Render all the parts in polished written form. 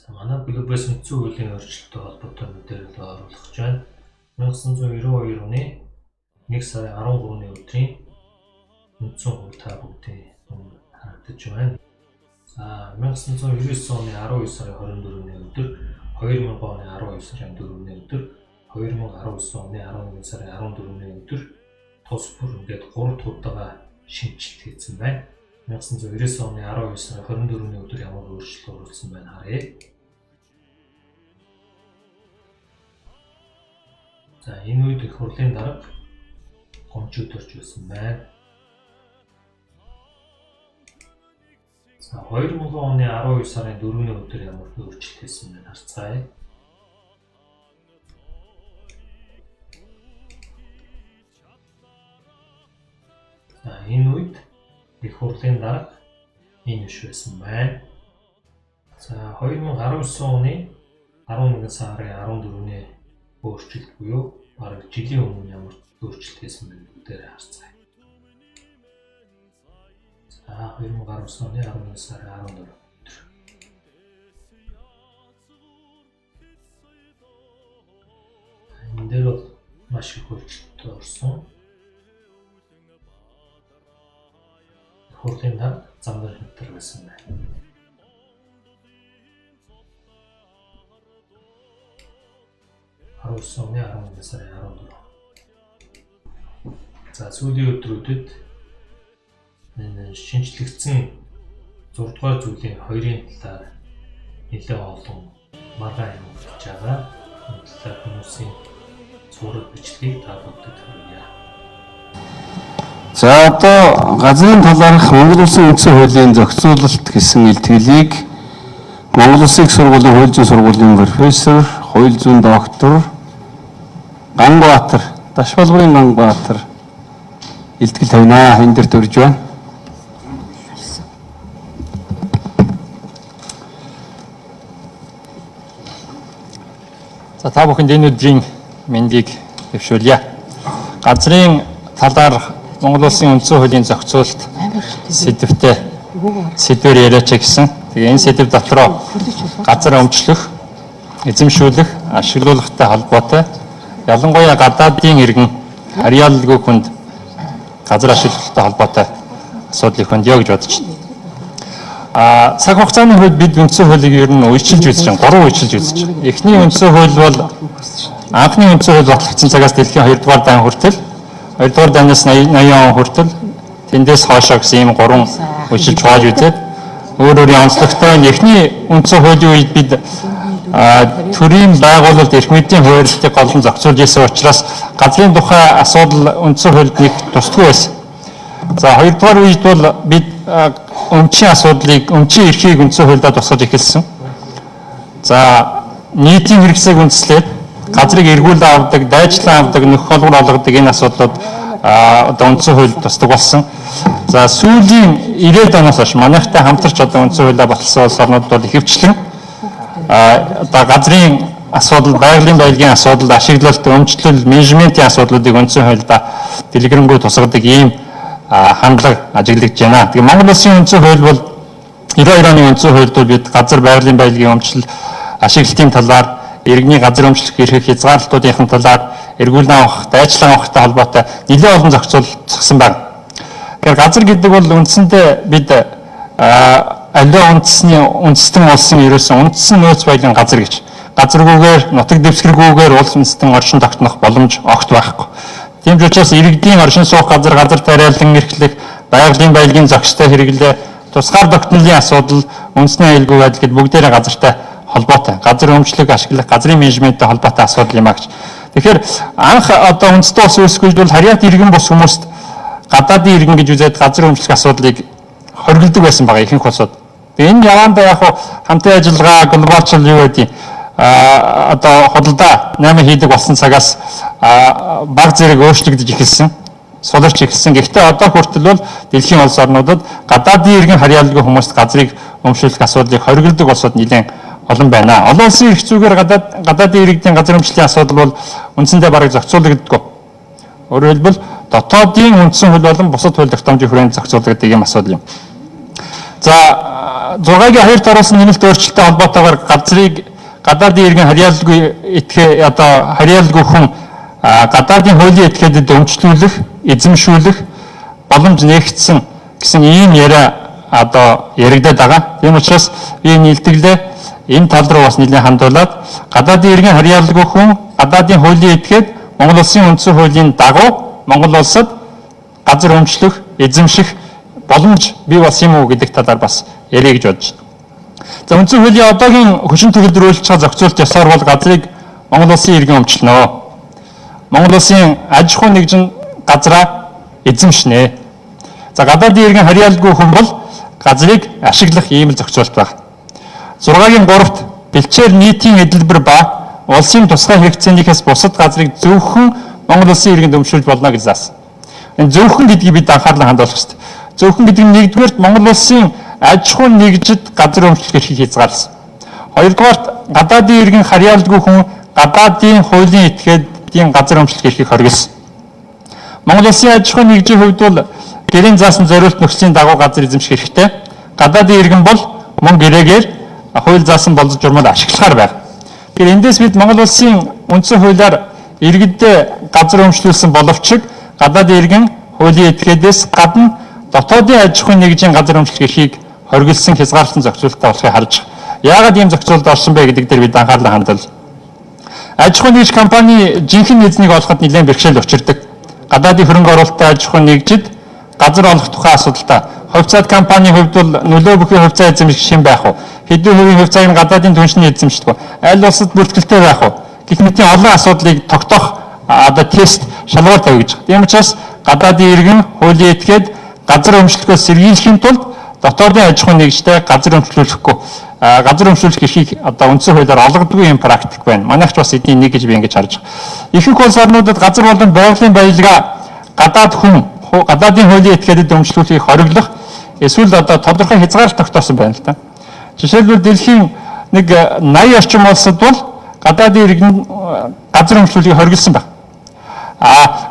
Манай глобалс үндсэн хуулийн өөрчлөлттэй холбоотой мэдээлэл оруулах гэж байна. 1992 оны 1 сарын 13-ны өдрийн үндсэн хууль та бүгдийн харагдаж байна. За 1999 оны 12 сарын 24-ний өдөр, 2000 оны 12 сарын 4-ний өдөр, 2019 оны 11 сарын 14-ний өдөр тус бүр ингээд 3 удаа шинжилт хийсэн байна. 1999 оны 12 сарын 24-ний өдөр ямар өөрчлөлт оруулсан байна харъя. За энэ үед их хурлын дарга компьютерч байсан байна. За 2000 оны 12 сарын 4-ний өдөр ямар өөрчлөлт хийсэн байна харцгаая. За энэ үед их хурлын дарга энэ биш байсан байна. За 2019 оны 11 сарын 14-ний өөрчлөлт буюу бараг жилийн өмнө ямар өөрчлөлт хийсэн бэ гэдгээр харцгаая. За 2019 оны 11 сарын 14 өдөр. Энэ дээр бол маш их өөрчлөлт орсон. Хурлын дарга замдар хэмтэр байсан байна. Оны 11 сарын 14. За сүүлийн өдрүүдэд энэ шинжлэгдсэн 6 дугаар зүйлийн 2-ын талаар нэлээд олон маргаан юм болж байгаа. Энэ талаар хүмүүсийн зураг бичлэгийг та бүхэнд хүргье. За одоо газрын талаарх Монгол Улсын үндсэн хуулийн зохицуулалт гэсэн илтгэлийг Монгол Улсын их сургуулийн хууль зүйн сургуулийн профессор, хууль зүйн доктор Ганбаатар, Дашбалбарын Ганбаатар илтгэл тавина. Энэ дэр төрж байна. За та бүхэнд энэ өдрийн мэндийг дэвшүүлье. Газрын талаар Монгол Улсын үндсэн хуулийн зохицуулалт сэдвээр яриач гэсэн. Тэгээ энэ сэдв дотроо газар өмчлөх, эзэмшүүлэх, ашиглуулахтай холбоотой ялангуяа гадаадын иргэн харьяалалгүй хүнд газар ашиглалттай холбоотой асуудлыг хөндөё гэж бодож байна. Цаг хугацааны хувьд бид үндсэн хуулийг ер нь үечилж үзэж байна. 3 үечилж үзэж байна. Эхний үндсэн хууль бол анхны үндсэн хууль батлагдсан цагаас дэлхийн 2 дугаар дан хүртэл 2 дугаар данаас 80 он хүртэл тэндээс хоошоо гэсэн ийм 3 үечилж хувааж үзээд өөрөөр онцлогтой эхний үндсэн хуулийн үед бид төрийн байгуулалт эрх мэдлийн хуулийг голон зохицуулж ирсэн учраас газрын тухай асуудал үндсэн хуульд нэг тусдаггүй байсан. За хоёрдугаар үед бол бид өмчийн асуудлыг, өмчийн эрхийг үндсэн хуульдаа тусгаж эхэлсэн. За нийтийн хэрэгцээг үндэслээд газрыг эргүүлэн авдаг, дайчлан авдаг, нөх холбоор олгодог энэ асуудлууд одоо үндсэн хуульд тусдаг болсон. За сүүлийн 90-ад оноос хойш манайхтай хамтарч одоо үндсэн хуулиа баталсан улс орнууд бол ихэвчлэн одоо газрын асуудал, байгалийн баялагын асуудал, ашиглалт, өмчлөл, менежментийн асуудлуудыг үндсэн хуульдаа дэлгэрэнгүй тусгадаг ийм хандлага ажиглагдж байна. Тэгээ Монгол Улсын үндсэн хууль бол 92 оны үндсэн хуульд бид газар, байгалийн баялагын өмчлөл, ашиглалтын талаар, иргэний газар өмчлөх эрхийг хязгаарлалтуудын талаар эргүүлэн авах, дайчлан авахтай холбоотой нэлээд олон зохицуулсан байна. Тэгэхээр газар гэдэг бол үндсэндээ бид аливаа үндэстэн улсын ерөөсөн үндсэн нөөц баялаг газар гэж. Газаргүйгээр, нутаг дэвсгэргүйгээр улс үндэстэн оршин тогтнох боломж огт байхгүй. Тийм ч учраас иргэдийн оршин суух газар, газар тариалан эрхлэх, байгалийн баялагын зохистой хэрэглээ, тусгаар тогтнолын асуудал, үндэсний аюулгүй байдал гэд бүгдээрээ газартай холбоотой. Газар өмчлөх, ашиглах, газрын менежменттэй холбоотой асуудал юм а гэж. Тэгэхээр анх одоо үндэстэн улс үүсгэж бол харьяат иргэн бус хүмүүст гадаадын иргэн гэж үзээд газар өмчлөх асуудлыг хоригддог байсан байгаа ихэнх улсууд. Энэ явандаа яг хамтын ажиллагаа глобалчл юу гэдэг одоо худалдаа 8 хийдэг болсон цагаас баг зэрэг өөрчлөгдөж эхэлсэн, суларч эхэлсэн. Гэхдээ одоо хүртэл бол дэлхийн улс орнуудад гадаадын иргэн харьяалалгүй хүмүүст газрыг өмчлөх асуудлыг хоригддог улсууд нэлээд олон байна. Олон улсын эрх зүйгээр гадаадын иргэдийн газар өмчлөлийн асуудал бол үндсэндээ бараг зохицуулагддаггүй. Өөрөөр хэлбэл дотоодын үндсэн хууль болон бусад хууль тогтоомжийн хүрээнд зохицуулагддаг юм асуудал юм. За 6-гийн 2-т оруулсан нэмэлт өөрчлөлттэй холбоотойгоор газрыг гадаадын иргэн харьяалалгүй хүн гадаадын хуулийн этгээдэд өмчлүүлэх, эзэмшүүлэх боломж нэгтсэн гэсэн ийм яриа яригдаад байгаа. Тийм учраас би нийлдэглээ энэ тал руу бас нэлээд хандуулаад гадаадын иргэн харьяалалгүй хүн гадаадын хуулийн этгээд Монгол Улсын үндсэн хуулийн дагуу Монгол улсад газар өмчлөх, эзэмших боломж бий болсон юм уу гэдэг талаар бас ярих гэж бодож байна. За үндсэн хуулийн одоогийн хүчин төгөлдрүүлж байгаа зохицуулт ёсоор бол газрыг Монгол Улсын иргэн өмчлөнө. Монгол Улсын аж ахуй нэгжин газраа эзэмшнэ. За гадаадын иргэн харьяалалгүй хүн бол газрыг ашиглах ийм л зохицуулт байна. 6-гийн 3-т бэлчээр нийтийн эдэлбэр ба улсын тусгай хэрэгцээнийхээс бусад газрыг зөвхөн Монгол Улсын иргэнд өмчлүүлж болно гэж заасан. Энэ зөвхөн гэдгийг бид анхаарлаа хандуулах хэрэгтэй. Зөвхөн гэдэг нь нэгдүгээрт Монгол Улсын аж ахуй нэгжид газар өмчлөх эрхийг хязгаарласан. Хоёрдугаарт гадаадын иргэн харьяалалгүй хүн гадаадын хуулийн этгээдийн газар өмчлөх эрхийг хоригдсон. Монгол Улсын аж ахуй нэгжийн хувьд бол гэрийн заасан зориулт нөхцөлийн дагуу газар эзэмших эрхтэй. Гадаадын иргэн бол мөн гэрээгээр хууль заасан боловч журмаар ашиглахаар байна. Тэгэхээр эндээс бид Монгол Улсын үндсэн хуулиар иргэдэд газар өмчлүүлсэн боловч гадаадын иргэн хуулийн этгээдээс гадна дотоодын аж ахуй нэгжийн газар өмчлөх эрхийг хоригдсан хязгаарлалтын зохицуулалттай болохыг харж байгаа. Яагаад ийм зохицуулалт орсон бэ гэдэг дээр бид анхаарлаа хандуул. Аж ахуй нэгж компани жинхэнэ эзнийг олоход нэлээд бэрхшээл учирдаг. Гадаадын хөрөнгө оруулалттай аж ахуй нэгжид газар олох тухай асуудалтай. Хувьцаат компанийн хувьд бол нөлөө бүхий хувьцаа эзэмших шин байх уу? Хэдэн хувийн хувьцааг нь гадаадын түншний эзэмшдэг. Аль улсад бүртгэлтэй байх уу? Гэх мэт олон асуудлыг тогтоох тест шалгуур тавьж байгаа. Тийм учраас гадаадын иргэн хуулийн этгээд газар өмчлөхөөс сэргийлэхийн тулд дотоодын аж ахуй нэгжтэй газар өмчлүүлэхгүй газар өмчлөх эрхийг үндсэн хуулиар олгодгүй юм практик байна. Манайх ч бас эдний нэг гэж би ингэж харж байгаа. Ихэнх улс орнуудад газар болон байгалийн баялгаа гадаадын хуулийн этгээдэд өмчлүүлэхийг хориглох эсвэл тодорхой хязгаарлалт тогтоосон байна л да. Жишээлбэл дэлхийн нэг 80 орчим улсад бол гадаадын иргэн газар өмчлүүлэхийг хориглосон байна.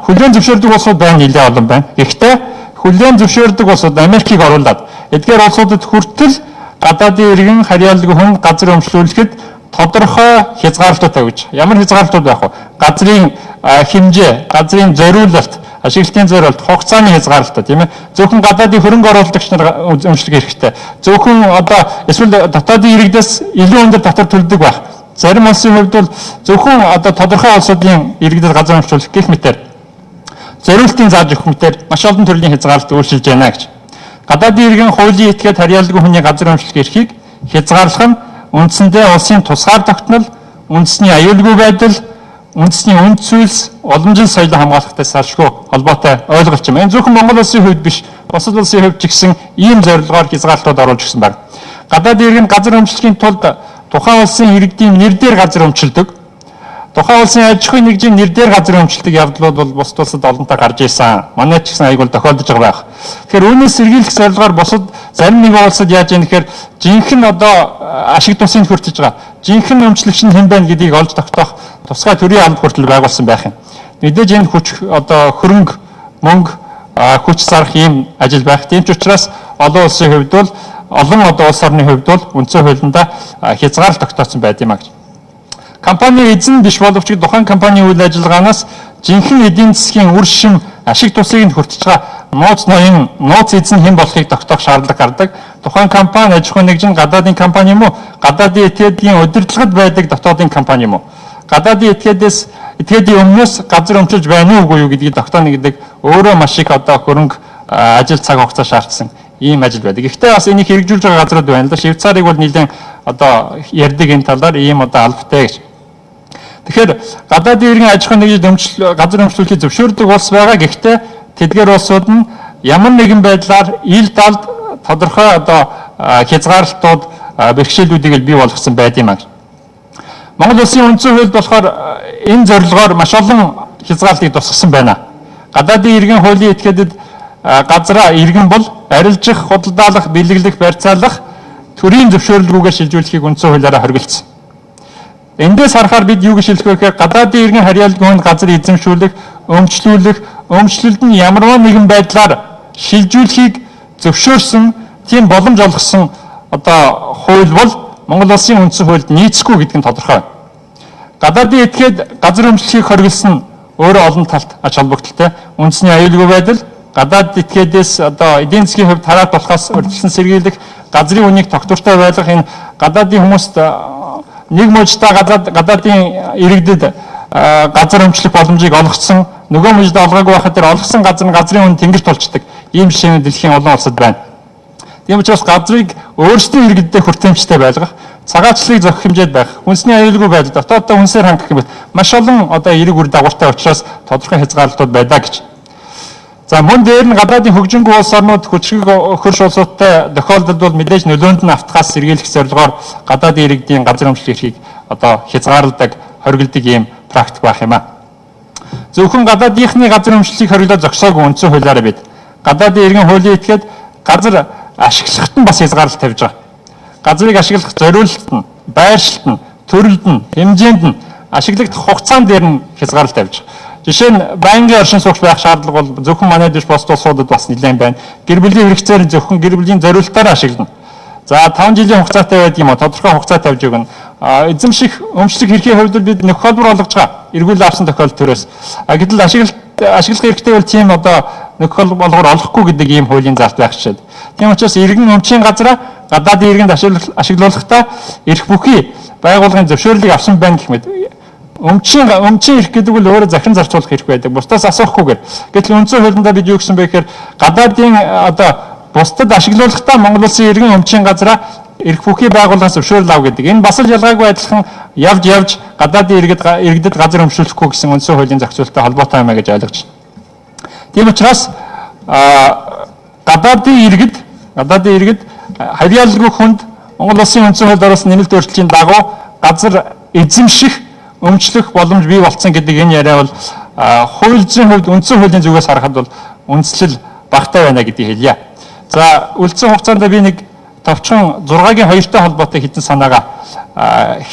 Хүлээн зөвшөөрдөг улсууд байна, нэлээд олон байна. Гэхдээ хүлээн зөвшөөрдөг улсууд Америкийг оруулаад эдгээр улсуудад хүртэл гадаадын иргэн харьяалалгүй хүн газар өмчлүүлэхэд тодорхой хязгаарлалтууд тавьж. Ямар хязгаарлалтууд байх вэ? Газрын хэмжээ, газрын зориулалт, ашиглалтын зориулалт, хугацааны хязгаарлалтууд тийм ээ. Зөвхөн гадаадын хөрөнгө оруулагч нар өмчлөх хэрэгтэй. Зөвхөн эсвэл дотоодын иргэдээс илүү өндөр татвар төлдөг байх. Зарим улсын хувьд бол зөвхөн тодорхой улсуудын иргэдэд газар өмчлүүлэх гэх мэтээр зориултын зааж өгөх мэтээр маш олон төрлийн хязгаарлалт өөрчилж байна гэж. Гадаадын иргэн хуулийн этгээд харьяалалгүй хүний газар өмчлөх эрхийг хязгаарлах нь үндсэндээ улсын тусгаар тогтнол, үндэсний аюулгүй байдал, үндэсний үнд зүйлс, уламжлал соёлыг хамгаалахтай салшгүй холбоотой ойлголт юм. Энэ зөвхөн Монгол улсын хувьд биш, бусад улсын хувьд ч гэсэн ийм зорилгоор хязгаарлалтууд оруулж өгсөн байна. Гадаадын иргэн газар өмчлөхийн тулд тухайн улсын иргэдийн нэр дээр газар өмчлөдөг. Тухайн улсын аж ахуй нэгжийн нэр дээр газар өмчлөдөг явдлууд бол бусад улсад олонтаа гарч ирсэн. Манай ч гэсэн айгуул тохиолдож байгаа байх. Тэгэхээр үүнээс сэргийлэх зорилгоор бусад зарим нэгэн улсад яаж ийм гэхээр жинхэнэ ашиг тусыг хүртэж байгаа. Жинхэнэ өмчлөгч нь хэн байна гэдгийг олж тогтоох тусгай төрийн алба хүртэл байгуулсан байх юм. Мэдээж энэ хүч хөрөнгө, мөнгө, хүч зарах ийм ажил байх. Тийм ч учраас олон улсын хувьд бол олон улс орны хувьд бол үндсэн хуулиндаа хязгаарлалт тогтоосон байд юм аа гэж. Компани эзэн биш боловч тухайн компанийн үйл ажиллагаанаас жинхэнэ эдийн засгийн үр шим ашиг тусыг нь хүртэж байгаа нууц ноён нууц эзэн хэн болохыг тогтоох шаардлага гардаг. Тухайн компани аж ахуй нэгжин гадаадын компани юм уу? Гадаадын этгээдийн удирдлагад байдаг дотоодын компани юм уу? Гадаадын этгээдийн өмнөөс газар өмчилж байна уугүй юу гэдгийг тогтооно гэдэг өөрөө маш их хөрөнгө ажил цаг хугацаа шаардсан ийм ажил байдаг. Гэхдээ бас энийг хэрэгжүүлж байгаа газрууд байна л да. Швейцарыг бол нэлээд ярьдаг энэ талаар ийм албатай гэж. Тэгэхээр гадаадын иргэн аж ахуй нэгжид газар өмчлүүлэхийг зөвшөөрдөг улс байгаа. Гэхдээ тэдгээр улсууд нь ямар нэгэн байдлаар ил далд тодорхой хязгаарлалтууд, бэрхшээлүүдийг бий болгосон байд юм аа. Монгол улсын үндсэн хуульд болохоор энэ зорилгоор маш олон хязгаарлалтыг тусгасан байна. Гадаадын иргэн хуулийн этгээдэд газраа иргэн бол арилжих, худалдаалах, бэлэглэх, барьцаалах төрийн зөвшөөрлгүйгээр шилжүүлэхийг үндсэн хуулиараа хориглосон. Эндээс харахаар бид юу гэж хэлэх вэ гэхээр гадаадын иргэн харьяалалгүй хүнд газар эзэмшүүлэх, өмчлөлд нь ямарваа нэгэн байдлаар шилжүүлэхийг зөвшөөрсөн тийм боломж олгосон одоо хууль бол Монгол Улсын үндсэн хуульд нийцэхгүй гэдэг нь тодорхой байна. Гадаадын этгээд газар өмчлөхийг хориглосон өөрөө олон талт ач холбогдолтой. Үндэсний аюулгүй байдал, гадаад этгээдээс одоо эдийн засгийн хувьд тараат болохоос урьдчилан сэргийлэх, газрын үнийг тогтвортой байлгах, энэ гадаадын хүмүүст нэг мужидаа гадаадын иргэдэд газар өмчлөх боломжийг олгоцсон, нөгөө мужидаа олгоогүй байхад тэр олгосон газрын үн тэнгэрт болчдөг. Ийм жишээ нь дэлхийн олон улсад байна. Тийм учраас газрыг өөрсдийн иргэдэд хүртээмжтэй байлгах, цагаачлалыг зохих хэмжээд байх, үндэсний аюулгүй байдал, дотооддоо хүнсээр хангах гэмэт маш олон одоо эерэг үр дагавартай учраас тодорхой хязгаарлалтууд байдаг гэж. За мөн дээр нь гадаадын хөгжингүй улс орнууд хүчрэг хөрш улсуудтай тохиолдолд бол мэдээж нөлөөнд нь автахаас сэргийлэх зорилгоор гадаадын иргэдийн газар өмчлөх эрхийг одоо хязгаарладаг, хориглодог ийм практик байх юм а. Зөвхөн гадаадынхны газар өмчлөлийг хориглоод зогсоогүй үндсэн хуулиараа бид гадаадын иргэн хуулийн этгээд газар ашиглахад нь бас хязгаарлалт тавьж байгаа. Газрыг ашиглах зориулалт нь, байршилт нь, төрөлд нь, хэмжээнд нь, ашиглагдах хугацаанд дээр нь хязгаарлалт тавьж байгаа. Жишээ нь байнгын оршин суугч байх шаардлага бол зөвхөн манайд биш бос улсуудад бас нэлээд байна. Гэр бүлийн хэрэгцээр зөвхөн гэр бүлийн зориулалтаар ашиглана. За 5 жилийн хугацаатай байдаг юм а, тодорхой хугацаа тавьж өгнө. Эзэмших, өмчлөх эрхийн хувьд бид нөх холбор олгож байгаа. Эргүүл авсан тохиолдол төрөөс. Гэтэл ашиглах эрхтэй бол тийм одоо нөх холбор олохгүй гэдэг ийм хуулийн зарт байх шээ. Тийм учраас иргэн өмчийн газараа гадаадын иргэнд ашиглуулахдаа эрх бүхий байгууллагын зөвшөөрлийг авсан байна гэх мэт. Өмчийн эрх гэдэг бол өөрөө захин зарцуулах эрх байдаг. Бусдаас асуухгүйгээр. Гэтэл үндсэн хуулиндаа бид юу гэсэн бэ гэхээр гадаадын одоо бусдад ашиглуулахдаа Монгол Улсын иргэн өмчийн газараа эрх бүхий байгууллагаас зөвшөөрөл ав гэдэг. Энэ бас л ялгаагүй адилхан явж гадаадын иргэдэд газар өмшүүлэхгүй гэсэн үндсэн хуулийн зохицуулалттай холбоотой юм а гэж ойлгож байна. Тийм учраас гадаадын иргэд харьяалалгүй хүнд Монгол Улсын үндсэн хуульд оруулсан нэмэлт өөрчлөлтийн дагуу газар эзэмших, өмчлөх боломж бий болсон гэдэг энэ яриа бол хууль зүйн хувьд үндсэн хуулийн зүгээс харахад бол үндслэл багтай байна гэдгийг хэлье. За үлдсэн хугацаанд би нэг товчхон 6-гийн 2-той холбоотой хэдэн санаагаа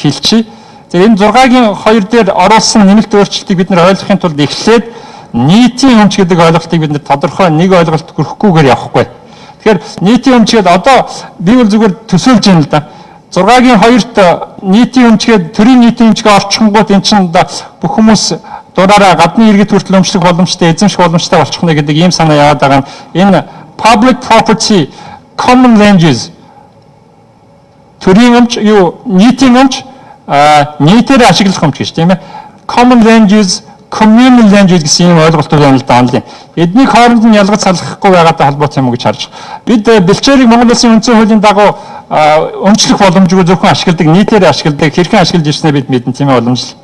хэлчихье. За энэ 6-гийн 2 дээр оруулсан нэмэлт өөрчлөлтийг бид нэр ойлгохын тулд эхлээд нийтийн өмч гэдэг ойлголтыг бид нэр тодорхой нэг ойлголт хүрэхгүйгээр явахгүй. Тэгэхээр нийтийн өмч гэдэг одоо би бол зүгээр төсөөлж байна л да. 6-гийн 2-т нийтийн өмчгээд төрийн нийтийн өмчгээ орчихгонгууд эн чинь бүх хүмүүс дураараа гадны иргэд хүртэл өмчлөх боломжтой, эзэмших боломжтой болчих нэ гэдэг ийм санаа яваад байгаа нь энэ public property, common land use төрийн өмч нийтийн өмч нийтээр ашиглах өмч гэж тийм ээ. Common land use, communal land use гэсэн ийм ойлголтууд байна л да онлын. Эднийг хооронд нь ялгаж салгахгүй байгаатай холбоотой юм гэж харж. Бид бэлчээрийг Монгол Улсын үндсэн хуулийн дагуу өмчлөх боломжгүй зөвхөн ашигладаг, нийтээр ашигладаг, хэрхэн ашиглаж ирснээ бид мэдэн тийм ээ боломжтой.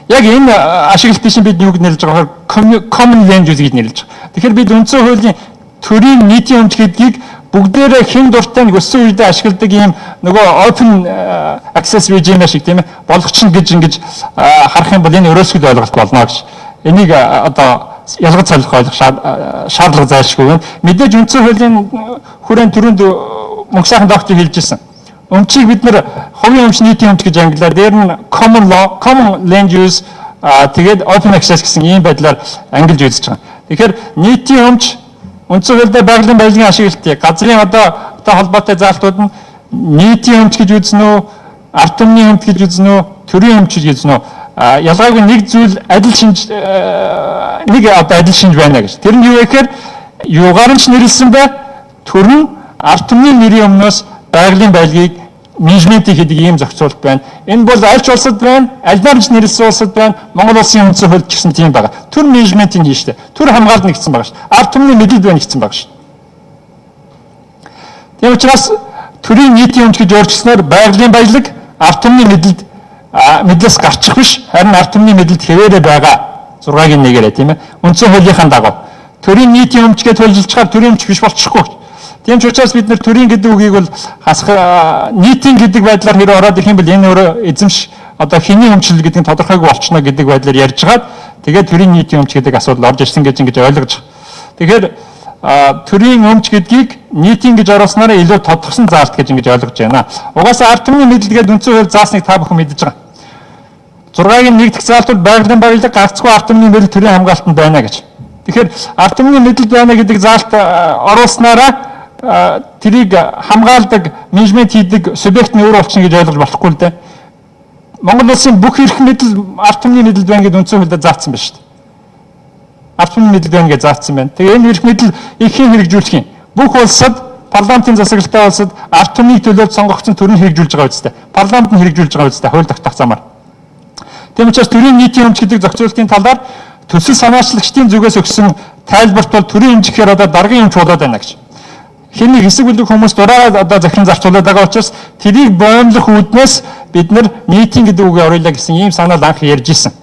Яг энэ ашиглалтын шин бид юуг нэрлэж байгаа вэ? Common land use гэж нэрлэж байгаа. Тэгэхээр бид үндсэн хуулийн төрийн нийтийн өмч гэдгийг бүгдээрээ хэн дуртай нэг өссөн үедээ ашигладаг ийм нөгөө open access regime шиг тийм ээ болгочихно гэж ингэж харах юм бол энэ өрөөсгөл ойлголт болно гэж. Энийг одоо ялгаж солих ойлгох шаардлага зайлшгүй байна. Мэдээж үндсэн хуулийн хүрээнд түрүүнд мөнх сайхан доктор хэлжсэн. Өмчийг бид нэр хувийн өмч, нийтийн өмч гэж ангилаа. Дээр нь common law, common land use тэгээд open access гэсэн ийм байдлаар ангилж үзэж байгаа. Тэгэхээр нийтийн өмч үндсэн хуулиар байгалийн баялагын ашиглалтыг газрын одоо холбоотой заалтууд нь нийтийн өмч гэж үзнэ үү, ард түмний өмч гэж үзнэ үү, төрийн өмч гэж үзнэ үү? Ялгаагүй нэг зүйл адил шинж байна гэж. Тэр нь юу вэ гэхээр юугаар нь ч нэрлсэн бай, төр нь ард түмний нэрийн өмнөөс байгалийн баялагыг менежментийг хийдэг ийм зохицуулалт байна. Энэ бол аль ч улсад байна, аль нарч нэрлсэн улсад байна. Монгол Улсын үндсэн хуульд ч гэсэн тийм байна. Төр менежментийг хийн штэ. Төр хамгаална гэсэн байгаа штэ. Ард түмний мэдээлэл байна гэсэн байгаа штэ. Тийм учраас төрийн нийтийн өмч гэж өөрчлөснөөр байгалийн баялаг ард түмний мэдлээс гарчих биш, харин ард түмний мэдээлэлд хэвээрээ байгаа 6-гийн 1-ээрээ тийм ээ. Үндсэн хуулийнхаа дагуу төрийн нийтийн өмч гэж төлөвлөжчихээр төрийн өмч биш болчихгүй. Тийм ч учраас бид нэр төрийн гэдэг үгийг бол нийтийн гэдэг байдлаар хэрэг ороод ирэх юм бол энэ өөрөө эзэмш одоо хэний өмчлөл гэдэг нь тодорхойгүй болчихно гэдэг байдлаар ярьж хагаад тэгээд төрийн нийтийн өмч гэдэг асуудал орж ирсэн гэж ингэж ойлгож байгаа. Тэгэхээр төрийн өмч гэдгийг нийтийн гэж оруулснараа илүү тодорхойсон заалт гэж ингэж ойлгож байна. Угаасаа ард түмний мэдээлгээд үндсэн хууль заасныг та бүхэн мэдэж байгаа. 6-гийн 1 дэх заалт бол байгалийн баялаг гагцгүй ард түмний мэдээлэл төрийн хамгаалтанд байна гэж. Тэгэхээр ард түмний мэдээлэл байна гэдэг заалт оруулснараа тэрийг хамгаалдаг, менежмент хийдэг субъект нь өөрөө болчихно гэж ойлгож болохгүй л дээ. Монгол улсын бүх эрх мэдэл ард түмний мэдэлд байна гэдээ үндсэн хуулиар заагдсан байна шүү дээ. Ард түмний мэдэлд байна гэж заагдсан байна. Тэгээ энэ эрх мэдэл ихийг хэрэгжүүлэх юм. Бүх улсад парламентын засаглалтай улсад ард түмний төлөөд сонгогдсон төр нь хэрэгжүүлж байгаа үстэй. Парламент нь хэрэгжүүлж байгаа үстэй хууль тогтоох замаар. Тийм учраас төрийн нийтийн өмч гэдэг зохицуулалтын талаар төсөл санаачлагчдын зүгээс өгсөн тайлбарт бол төрийн эмч гэхээр одоо даргын эмч болоод байна гэж. Хэний хэсэг бүлэг хүмүүс дураараа одоо захиран зарцуулаад байгаа учраас тэрийг боомлох үүднээс бид нар нийтийн гэдэг үгийг оруулаа гэсэн ийм санаал анх ярьж исэн.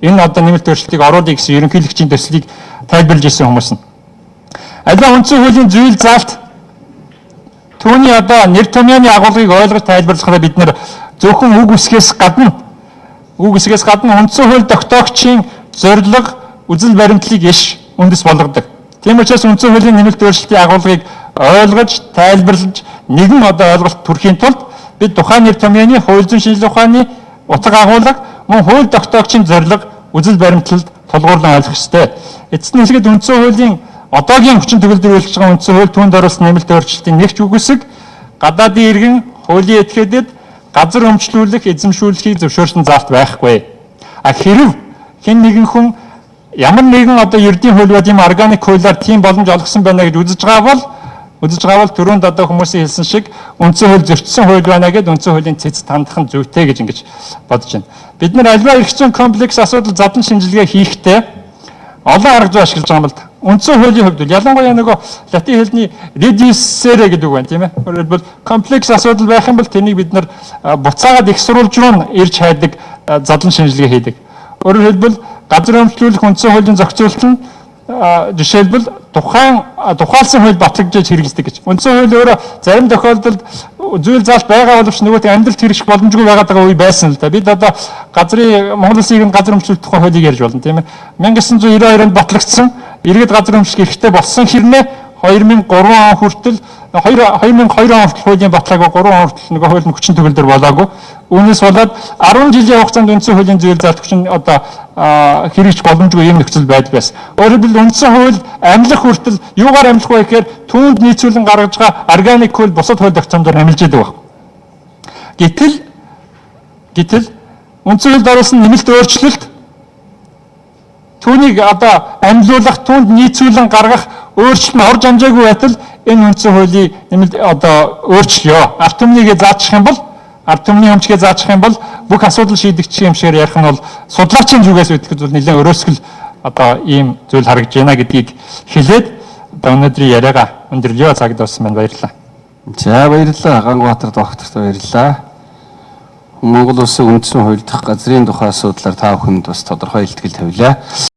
Энэ одоо нэмэлт өөрчлөлтийг оруулъя гэсэн ерөнхийлөгчийн төслийг тайлбарлаж исэн хүмүүс нь. Аливаа үндсэн хуулийн зүйл заалт түүний одоо нэр томьёоны агуулгыг ойлгож тайлбарлахаар бид нар зөвхөн үг үсгээс гадна үндсэн хууль тогтоогчийн зорилго, үзэл баримтлалыг иш үндэс болгодог. Тийм учраас үндсэн хуулийн нэмэлт өөрчлөлтийн агуулгыг ойлгож, тайлбарлаж, нэгэн одоо ойлголт төрхийн тулд бид тухайн нэр томьёоны хууль зүйн шинжилгээ ухааны утга агуулга, мөн хууль тогтоогчийн зорилго, үзэл баримтлалд тулгуурлан ойлгох ёстой. Эцэст нь хэлэхэд үндсэн хуулийн одоогийн хүчин төгөлдөр үйлчилж байгаа үндсэн хууль түүнд оруулсан нэмэлт өөрчлөлтийн нэгч үгүйсэг гадаадын иргэн, хуулийн этгээдэд газар өмчлүүлэх, эзэмшүүлэхийг зөвшөөрсөн заалт байхгүй. Хэрэв хэн нэгэн хүн ямар нэгэн одоо ердийн хууль ба тийм органик хуулиар тийм боломж олгосон байна гэж үзэж байгаа бол түрүүнд одоо хүмүүсийн хэлсэн шиг үндсэн хууль зөрчсөн хууль байна гэдээ үндсэн хуулийн цэцэд хандах нь зүйтэй гэж ингэж бодож байна. Бид нар альва эрх зүйн комплекс асуудал задлан шинжилгээ хийхдээ олон арга зүй ашиглаж байгаа юм бол үндсэн хуулийн хувьд ялангуяа нөгөө латин хэлний reducere гэдэг үг байна тийм ээ. Өөрөөр хэлбэл комплекс асуудал байх юм бол тэнийг бид нар буцаагаад их сурвалж руу ирж хайдаг задлан шинжилгээ хийдэг. Өөрөөр хэлбэл газар өмчлүүлэх үндсэн хуулийн зохицуулалт нь жишээлбэл тухайлсан хууль батлагдж хэрэгждэг гэж. Үндсэн хууль өөрөө зарим тохиолдолд зүйл заалт байгаа боловч нөгөөт амьдралд хэрэгжих боломжгүй байгаа үе байсан л да. Бид одоо Монгол Улсын иргэн газар өмчлөх тухай хуулийг ярьж байна тийм ээ. 1992 онд батлагдсан иргэд газар өмчлөх эрхтэй болсон хэрнээ 2003 он хүртэл 2002 он хүртэл хуулийн батлаагүй 3 он хүртэл нөгөө хуулийн хүчин төгөлдөр болоогүй. Үүнээс болоод 10 жилийн хугацаанд үндсэн хуулийн зүйл заалт хүчин одоо хэрэгжих боломжгүй юм нөхцөл байдал байсан. Өөрөөр хэлбэл үндсэн хууль амлах хүртэл юугаар амлах вэ гэхээр түүнд нийцүүлэн гаргаж байгаа органик хууль бусад хууль тогтоомжоор амжилж яадаг байна. Гэтэл үндсэн хуульд оруулсан нэмэлт өөрчлөлт түүнийг одоо амлуулах, түүнд нийцүүлэн гаргах өөрчлөлт нь орж амжаагүй байтал энэ үндсэн хуулийн нэмэлт одоо өөрчлөлөө ард түмнийгээ заачих юм бол ард түмний өмчгээ заачих юм бол бүх асуудал шийдэгдэх юм шигээр ярих нь бол судлаачийн зүгээс үүдэх зүйл нэлээд өрөөсгөл одоо ийм зүйл харагдж байна гэдгийг хэлээд одоо өнөөдрийн яриагаа өндөрлөё. Цаг дууссан байна. Баярлалаа. За баярлалаа. Гангбаатар докторт баярлалаа. Монгол Улсын үндсэн хууль дахь газрын тухай асуудлаар та бүхэнд бас тодорхой илтгэл тавилаа.